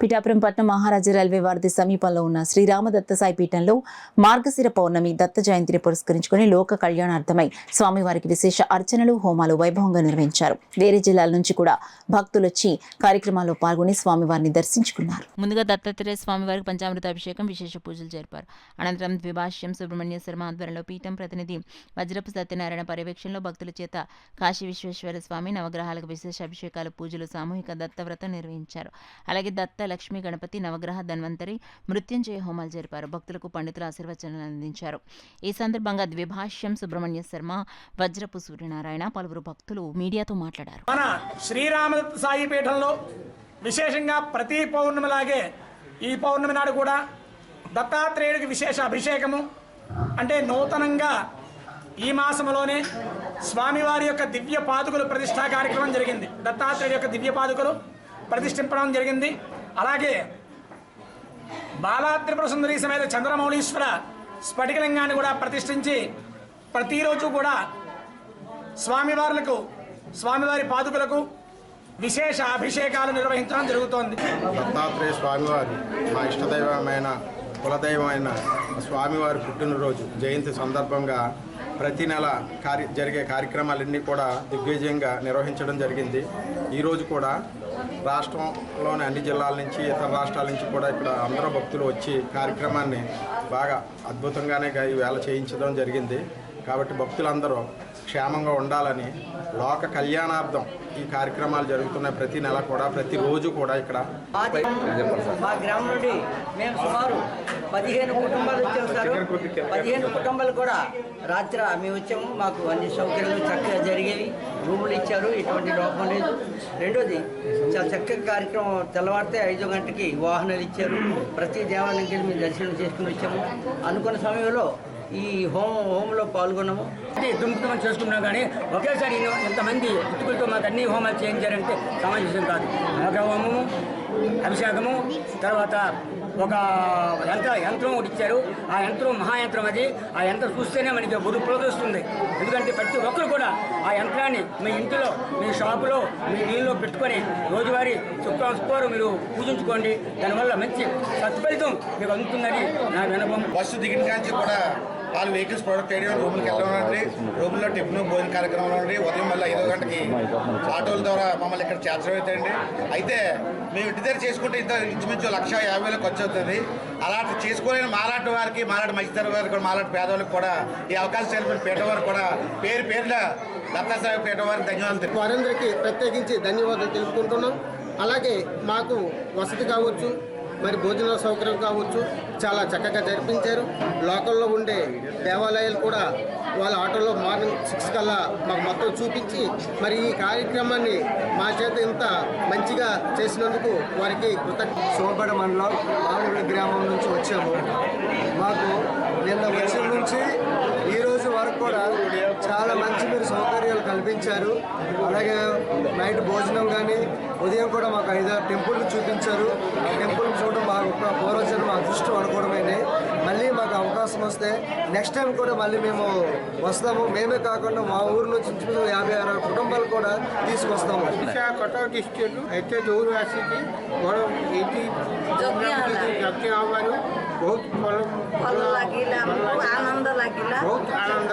పిఠాపురం పట్నం మహారాజా రైల్వే వారధి సమీపంలో ఉన్న శ్రీరామ దత్తసాయి పీఠంలో మార్గశిర పౌర్ణమి దత్త జయంతిని పురస్కరించుకుని లోక కళ్యాణార్థమై స్వామివారికి విశేష అర్చనలు హోమాలు వైభవంగా నిర్వహించారు. వేరే జిల్లాల నుంచి కూడా భక్తులు వచ్చి కార్యక్రమాల్లో పాల్గొని స్వామివారిని దర్శించుకున్నారు. ముందుగా దత్తాత్రేయ స్వామివారికి పంచామృతాభిషేకం, విశేష పూజలు జరిపారు. అనంతరం ద్విభాష్యం సుబ్రహ్మణ్య శర్మ ఆధ్వర్యంలో పీఠం ప్రతినిధి వజ్రపు సత్యనారాయణ పర్యవేక్షణలో భక్తుల చేత కాశీ విశ్వేశ్వర స్వామి నవగ్రహాలకు విశేష అభిషేకాలు, పూజలు, సామూహిక దత్తవ్రతం నిర్వహించారు. అలాగే దత్త లక్ష్మీ గణపతి నవగ్రహ ధన్వంతరి మృత్యుంజయ హోమాలు జరిపారు. భక్తులకు పండితుల ఆశీర్వచనాలు అందించారు. ఈ సందర్భంగా ద్విభాష్యం సుబ్రహ్మణ్య శర్మ, వజ్రపు సూర్యనారాయణ పలువురు భక్తులు మీడియాతో మాట్లాడారు. మన శ్రీరామ సాయి పీఠంలో విశేషంగా ప్రతి పౌర్ణమిలాగే ఈ పౌర్ణమి నాడు కూడా దత్తాత్రేయుడికి విశేష అభిషేకము, అంటే నూతనంగా ఈ మాసంలోనే స్వామివారి యొక్క దివ్య పాదుకలు ప్రతిష్టా కార్యక్రమం జరిగింది. దత్తాత్రేయుడి యొక్క దివ్య పాదుకలు ప్రతిష్ఠింపడం జరిగింది. అలాగే బాలా త్రిపుర సుందరి సమేత చంద్రమౌళీశ్వర స్ఫటికలింగాన్ని కూడా ప్రతిష్ఠించి ప్రతిరోజు కూడా స్వామివారి పాదుకలకు విశేష అభిషేకాలు నిర్వహించడం జరుగుతోంది. దత్తాత్రేయ స్వామివారి మా ఇష్టదైవమైన కులదైవమైన స్వామివారి పుట్టినరోజు జయంతి సందర్భంగా ప్రతి నెల జరిగే కార్యక్రమాలన్నీ కూడా దిగ్విజయంగా నిర్వహించడం జరిగింది. ఈరోజు కూడా రాష్ట్రంలోని అన్ని జిల్లాల నుంచి, ఇతర రాష్ట్రాల నుంచి కూడా ఇక్కడ అందరూ భక్తులు వచ్చి కార్యక్రమాన్ని బాగా అద్భుతంగానే ఈవేళ చేయించడం జరిగింది. కాబట్టి భక్తులందరూ క్షేమంగా ఉండాలని లోక కళ్యాణార్థం ఈ కార్యక్రమాలు జరుగుతున్నాయి. ప్రతి నెల కూడా, ప్రతిరోజు కూడా ఇక్కడ మా గ్రామం నుండి మేము సుమారు 15 కుటుంబాలు వచ్చాము సార్. 15 కుటుంబాలు కూడా రాత్రి మేము వచ్చాము. మాకు అన్ని సౌకర్యాలు చక్కగా జరిగేవి, రూములు ఇచ్చారు, ఎటువంటి లోపం లేదు. రెండోది చాలా చక్కగా కార్యక్రమం తెల్లవారితే 5 గంటకి వాహనాలు ఇచ్చారు. ప్రతి దేవాలయానికి మేము దర్శనం చేసుకుని వచ్చాము. అనుకున్న సమయంలో ఈ హోమంలో పాల్గొన్నాము. అంటే దుమ్ముతమని చేసుకున్నాం, కానీ ఒకేసారి ఇంతమంది పుట్టుకలతో మాకు అన్ని హోమాలు చేయించారంటే సమంజసం కాదు. ఒక హోమము, అభిషేకము, తర్వాత ఒక యంత్రం ఒకటి ఇచ్చారు. ఆ యంత్రం మహాయంత్రం. అది ఆ యంత్రం చూస్తేనే మనకి గురు ప్రదొస్తుంది. ఎందుకంటే ప్రతి ఒక్కరు కూడా ఆ యంత్రాన్ని మీ ఇంటిలో, మీ షాపులో, మీ నీళ్ళలో పెట్టుకొని రోజువారీ శుక్రవారం మీరు పూజించుకోండి. దానివల్ల మంచి సత్ఫలితం మీకు అందుతుందని నా వినపం. బస్సు దిగిన నుంచి కూడా వాళ్ళు వెహికల్స్ ప్రొడక్ట్ ఏరియా రూములకి వెళ్ళడం, రూముల్లో టిఫిన్ భోజన కార్యక్రమంలో ఉండి ఉదయం వల్ల 5 గంటకి ఆటోల ద్వారా మమ్మల్ని ఇక్కడ చేర్చబోతాయండి. అయితే మేము ఇంటి దగ్గర చేసుకుంటే ఇంచుమించు 1,50,000 ఖర్చు అవుతుంది. అలాంటి చేసుకోలేని మాలాంటి వారికి, మాలాంటి మధ్యతరగతి వారికి కూడా, మాలాంటి పేదవాళ్ళకి కూడా ఈ అవకాశం తెలిపిన పీఠ వారికి కూడా పేరున దత్తాత్రేయ పీఠ వారికి ధన్యవాదాలు. వారందరికీ ప్రత్యేకించి ధన్యవాదాలు తెలుపుకుంటున్నాం. అలాగే మాకు వసతి కావచ్చు, మరి భోజన సౌకర్యం కావచ్చు, చాలా చక్కగా జరిపించారు. లోకల్లో ఉండే దేవాలయాలు కూడా వాళ్ళ ఆటోలో మార్నింగ్ 6 కల్లా మాకు మొత్తం చూపించి మరి ఈ కార్యక్రమాన్ని మా చేత ఇంత మంచిగా చేసినందుకు వారికి సోమపేట మండలం మామూలు గ్రామం నుంచి వచ్చాము. మాకు నిన్న వచ్చిన నుంచి ఈరోజు వరకు కూడా చాలా మంచి మీరు సౌకర్యాలు కల్పించారు. అలాగే నైట్ భోజనం కానీ, ఉదయం కూడా మాకు 5-6 టెంపుల్ని చూపించారు. ఆ టెంపుల్ చూడడం మా పూర్వజన్మ అదృష్టం అనుకోవడమైంది. మళ్ళీ మాకు అవకాశం వస్తే నెక్స్ట్ టైం కూడా మళ్ళీ మేము వస్తాము. మేమే కాకుండా మా ఊరు నుంచి 50-60 కుటుంబాలు కూడా తీసుకొస్తాము. कटक डिस्ट्रिक्ट ऐसे दूर आसी थी और एटी जगह हमारे बहुत ଭଲ ଲାଗିଲା, ଆନନ୍ଦ ଲାଗିଲା, बहुत आनंद